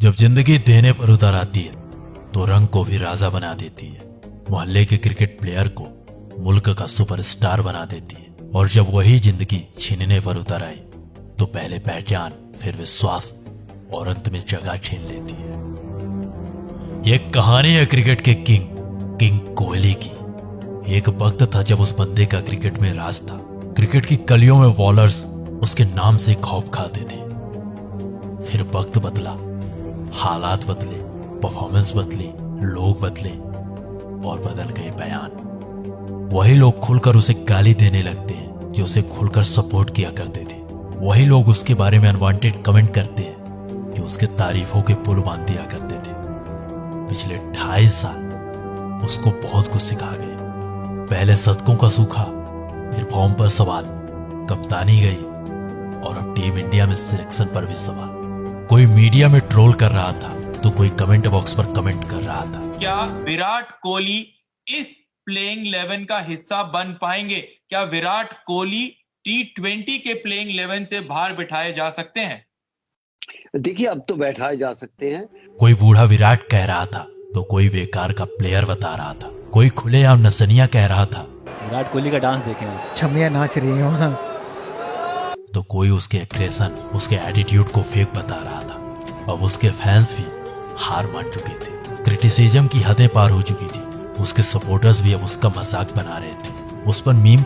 जब जिंदगी देने पर उतर आती है तो रंग को भी राजा बना देती है। मोहल्ले के क्रिकेट प्लेयर को मुल्क का सुपरस्टार बना देती है। और जब वही जिंदगी छीनने पर उतर आई तो पहले पहचान, फिर विश्वास और अंत में जगह छीन लेती है। यह कहानी है क्रिकेट के किंग कोहली की। एक वक्त था जब उस बंदे का क्रिकेट में राज था। क्रिकेट की गलियों में बॉलर्स उसके नाम से खौफ खाते थे। फिर वक्त बदला, हालात बदले, परफॉर्मेंस बदली, लोग बदले और बदल गए बयान। वही लोग खुलकर उसे गाली देने लगते हैं जो उसे खुलकर सपोर्ट किया करते थे। वही लोग उसके बारे में अनवांटेड कमेंट करते हैं जो उसके तारीफों के पुल बांध दिया करते थे। पिछले 2.5 साल उसको बहुत कुछ सिखा गए। पहले शतकों का सूखा, फिर फॉर्म पर सवाल, कप्तानी गई और अब टीम इंडिया में सिलेक्शन पर भी सवाल। कोई मीडिया में ट्रोल कर रहा था तो कोई कमेंट बॉक्स पर कमेंट कर रहा था। क्या विराट कोहली इस प्लेइंग 11 का हिस्सा बन पाएंगे? क्या विराट कोहली T20 के प्लेइंग 11 से बाहर बिठाए जा सकते हैं? देखिए, अब तो बैठाए जा सकते हैं। कोई बूढ़ा विराट कह रहा था तो कोई बेकार का प्लेयर बता रहा था। कोई खुलेआम नसनिया कह रहा था। विराट कोहली का डांस देखें, छमिया नाच रही है वहां। तो कोई उसके एग्रेशन, उसके एटीट्यूड को फेक बता रहा था। अब उसके फैंस भी हार मान चुके थे। क्रिटिसिज्म की हदें पार हो चुकी थी। उसके सपोर्टर्स भी अब उसका मजाक बना रहे थे। उस पर मीम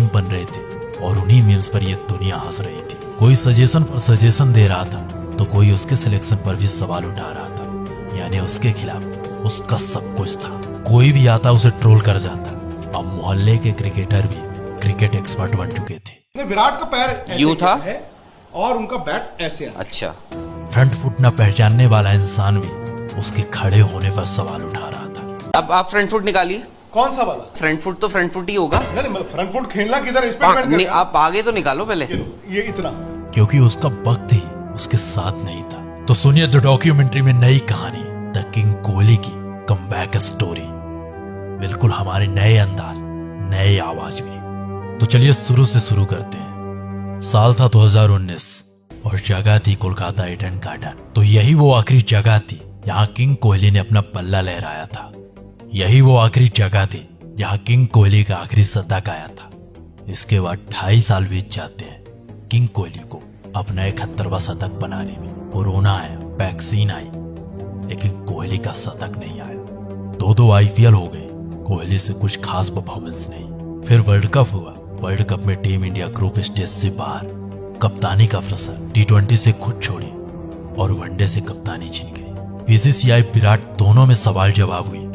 बन रहे थे और उन्हीं मीम्स पर ये दुनिया हंस रही थी। कोई सजेशन पर सजेशन दे रहा था तो कोई उसके सिलेक्शन पर भी सवाल उठा रहा था। यानी उसके खिलाफ उसका सब कुछ था। कोई भी आता उसे ट्रोल कर जाता। अब मोहल्ले के क्रिकेटर भी क्रिकेट एक्सपर्ट बन चुके थे। विराट का पैर ऐसे यूं था है और उनका बैट ऐसे है। अच्छा, फ्रंट फुट न पहचानने वाला इंसान भी उसके खड़े होने पर सवाल उठा रहा था। अब आप फ्रंट फुट निकालिए। कौन सा वाला? फ्रंट फुट तो फ्रंट फुट ही होगा। नहीं, फ्रंट फुट खेलना किधर, इस पे डिपेंड करता है। आप आगे तो निकालो पहले। ये इतना, क्योंकि उसका वक्त ही उसके साथ नहीं था। तो सुनिए द डॉक्यूमेंट्री में नई कहानी, द किंग कोहली की कमबैक स्टोरी। बिल्कुल हमारे नए अंदाज, नए आवाज में। तो चलिए शुरू से शुरू करते हैं। साल था 2019 और जगह थी कोलकाता ईडन गार्डन। तो यही वो आखिरी जगह थी जहां किंग कोहली ने अपना पल्ला लहराया था। यही वो आखिरी जगह थी जहां किंग कोहली का आखिरी शतक आया था। इसके बाद 2.5 साल बीत जाते हैं किंग कोहली को अपना 71वां शतक बनाने में। कोरोना आया, वैक्सीन आई, लेकिन कोहली का शतक नहीं आया। 2 IPL हो गए, कोहली से कुछ खास परफॉर्मेंस नहीं। फिर वर्ल्ड कप हुआ। वर्ल्ड कप में टीम इंडिया ग्रुप स्टेज से बाहर। कप्तानी का प्रेशर, T20 से खुद छोड़ी और वनडे से कप्तानी छीन गई। BCCI विराट दोनों में सवाल जवाब हुई।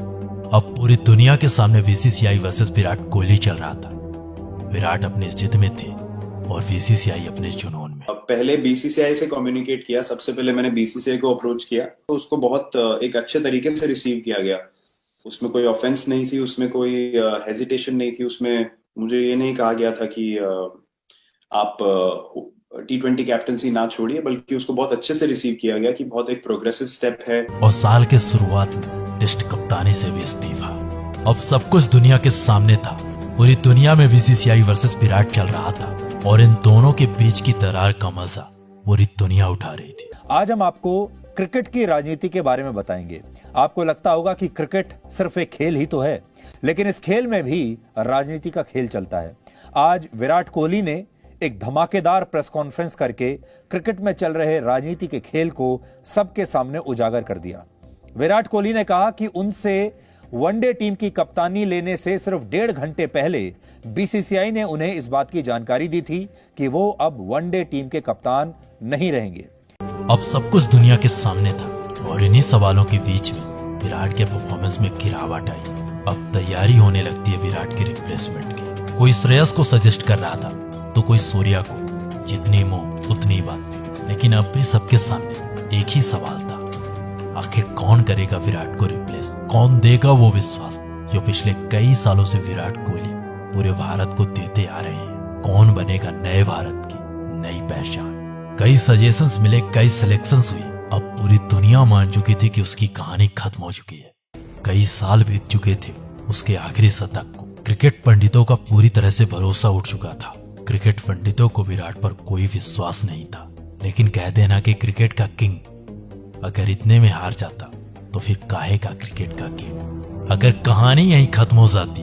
अब पूरी दुनिया के सामने BCCI वर्सेस विराट कोहली चल रहा था। विराट अपनी जिद में थे और BCCI अपने जुनून में। पहले BCCI से कम्युनिकेट किया। सबसे पहले मैंने BCCI को अप्रोच किया तो उसको बहुत एक अच्छे तरीके से रिसीव किया गया। उसमें कोई ऑफेंस नहीं थी, उसमें कोई हेजिटेशन नहीं थी। उसमें मुझे ये नहीं कहा गया था कि आप T20 कैप्टनसी ना छोड़िए, बल्कि उसको बहुत अच्छे से रिसीव किया गया कि बहुत एक प्रोग्रेसिव स्टेप है। और साल के शुरुआत में टेस्ट कप्तानी से भी इस्तीफा। अब सब कुछ दुनिया के सामने था। पूरी दुनिया में BCCI वर्सेस विराट चल रहा था और इन दोनों के बीच की दरार का मजा पूरी दुनिया उठा रही थी। आज हम आपको क्रिकेट की राजनीति के बारे में बताएंगे। आपको लगता होगा कि क्रिकेट सिर्फ एक खेल ही तो है, लेकिन इस खेल में भी राजनीति का खेल चलता है। आज विराट कोहली ने एक धमाकेदार प्रेस कॉन्फ्रेंस करके क्रिकेट में चल रहे राजनीति के खेल को सबके सामने उजागर कर दिया। विराट कोहली ने कहा कि उनसे वनडे टीम की कप्तानी लेने से सिर्फ 1.5 घंटे पहले BCCI ने उन्हें इस बात की जानकारी दी थी कि वो अब वनडे टीम के कप्तान नहीं रहेंगे। अब सब कुछ दुनिया के सामने था और इन्हीं सवालों के बीच में विराट के परफॉर्मेंस में गिरावट आई। अब तैयारी होने लगती है विराट की रिप्लेसमेंट की। कोई श्रेयस को सजेस्ट कर रहा था तो कोई सूर्या को। जितनी मुंह उतनी बात थी, लेकिन अब भी सबके सामने एक ही सवाल था, आखिर कौन करेगा विराट को रिप्लेस? कौन देगा वो विश्वास जो पिछले कई सालों से विराट कोहली पूरे भारत को देते आ रहे हैं? कौन बनेगा नए भारत की नई पहचान? कई सजेशंस मिले, कई सिलेक्शंस हुई। अब पूरी दुनिया मान चुकी थी कि उसकी कहानी खत्म हो चुकी है। कई साल बीत चुके थे उसके आखिरी शतक को। क्रिकेट पंडितों का पूरी तरह से भरोसा उठ चुका था। क्रिकेट पंडितों को विराट पर कोई विश्वास नहीं था। लेकिन कहते हैं ना कि क्रिकेट का किंग अगर इतने में हार जाता तो फिर काहे का क्रिकेट का गेम। अगर कहानी यहीं खत्म हो जाती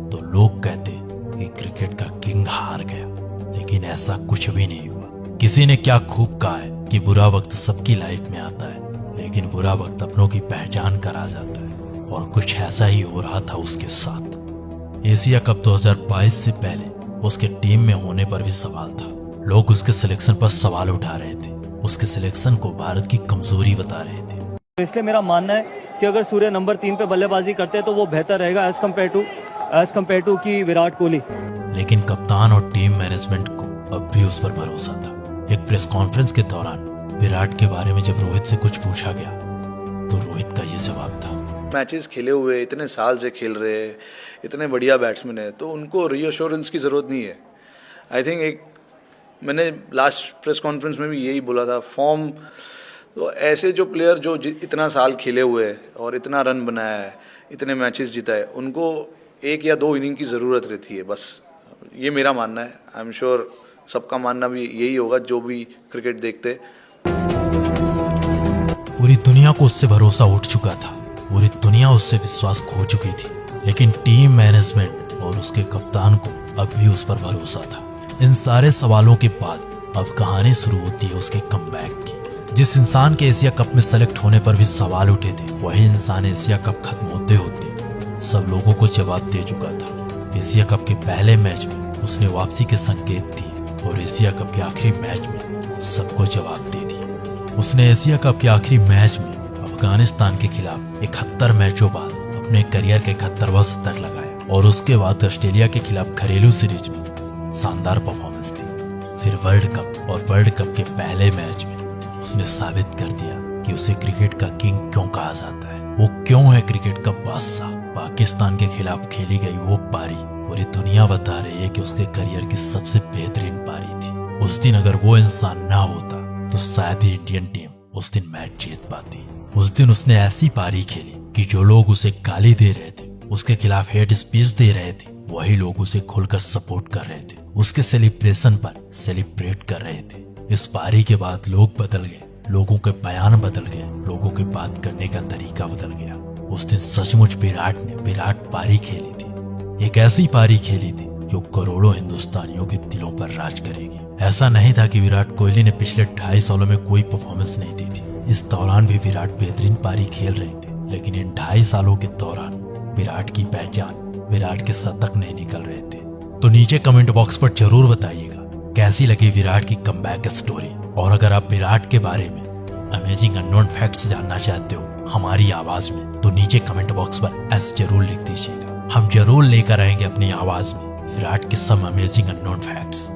तो लोग कहते कि क्रिकेट का किंग हार गया, लेकिन ऐसा कुछ भी नहीं हुआ। किसी ने क्या खूब कहा है कि बुरा वक्त सबकी लाइफ में आता है, लेकिन बुरा वक्त अपनों की पहचान कर आ जाता है, और कुछ ऐसा ही हो रहा था उसके साथ। एशिया कप 2022 से पहले उसके टीम में होने पर भी सवाल था। लोग उसके सिलेक्शन पर सवाल उठा रहे थे, उसके सिलेक्शन को भारत की कमजोरी बता रहे थे। इसलिए मेरा मानना है कि अगर सूर्य नंबर 3 पे बल्लेबाजी करते तो वो बेहतर रहेगा एज कम्पेयर टू की विराट कोहली। लेकिन कप्तान और टीम मैनेजमेंट को अब भी उस पर भरोसा था। एक प्रेस कॉन्फ्रेंस के दौरान विराट के बारे में जब रोहित से कुछ पूछा गया तो रोहित का ये जवाब था, मैचेस खेले हुए, इतने साल से खेल रहे, इतने बढ़िया बैट्समैन है, तो उनको रीअश्योरेंस की ज़रूरत नहीं है। आई थिंक मैंने लास्ट प्रेस कॉन्फ्रेंस में भी यही बोला था, फॉर्म तो ऐसे जो प्लेयर जो इतना साल खेले हुए है और इतना रन बनाया है, इतने मैचेस जीता है, उनको 1 या 2 इनिंग की ज़रूरत रहती है, बस ये मेरा मानना है। आई एम श्योर सबका मानना भी यही होगा जो भी क्रिकेट देखते। पूरी दुनिया को उससे भरोसा उठ चुका था, पूरी दुनिया उससे विश्वास खो चुकी थी, लेकिन टीम मैनेजमेंट और उसके कप्तान को अब भी उस पर भरोसा था। इन सारे सवालों के बाद अब कहानी शुरू होती है उसके कमबैक की। जिस इंसान के एशिया कप में सेलेक्ट होने पर भी सवाल उठे थे, वही इंसान एशिया कप खत्म होते होते सब लोगों को जवाब दे चुका था। एशिया कप के पहले मैच में उसने वापसी के संकेत दिए और एशिया कप के आखिरी मैच में सबको जवाब दे दिया। उसने एशिया कप के आखिरी मैच में अफगानिस्तान के खिलाफ 71 मैचों बाद अपने करियर के 71वां शतक लगाया, और उसके बाद ऑस्ट्रेलिया के खिलाफ घरेलू सीरीज में शानदार परफॉर्मेंस दी। फिर वर्ल्ड कप और वर्ल्ड कप के पहले मैच में उसने साबित कर दिया कि उसे क्रिकेट का किंग क्यों कहा जाता है, वो क्यों है क्रिकेट का बादशाह। पाकिस्तान के खिलाफ खेली गई वो पारी पूरी दुनिया बता रही है कि उसके करियर की सबसे बेहतरीन पारी थी। उस दिन अगर वो इंसान ना होता तो शायद ही इंडियन टीम उस दिन मैच जीत पाती। उस दिन उसने ऐसी पारी खेली कि जो लोग उसे गाली दे रहे थे, उसके खिलाफ हेट स्पीच दे रहे थे, वही लोग उसे खुलकर सपोर्ट कर रहे थे, उसके सेलिब्रेशन पर सेलिब्रेट कर रहे थे। इस पारी के बाद लोग बदल गए, लोगों के बयान बदल गए, लोगों के बात करने का तरीका बदल गया। उस दिन सचमुच विराट ने विराट पारी खेली थी, एक ऐसी पारी खेली थी जो करोड़ों हिंदुस्तानियों के दिलों पर राज करेगी। ऐसा नहीं था कि विराट कोहली ने पिछले 2.5 सालों में कोई परफॉर्मेंस नहीं दी थी, इस दौरान भी विराट बेहतरीन पारी खेल रहे थे, लेकिन इन 2.5 सालों के दौरान विराट की पहचान, विराट के शतक नहीं निकल रहे थे। तो नीचे कमेंट बॉक्स पर जरूर बताइएगा कैसी लगी विराट की कमबैक स्टोरी, और अगर आप विराट के बारे में अमेजिंग अननोन फैक्ट्स जानना चाहते हो हमारी आवाज में, तो नीचे कमेंट बॉक्स पर एस जरूर लिख दीजिएगा। हम जरूर लेकर आएंगे अपनी आवाज में विराट के सम अमेजिंग अननोन फैक्ट्स।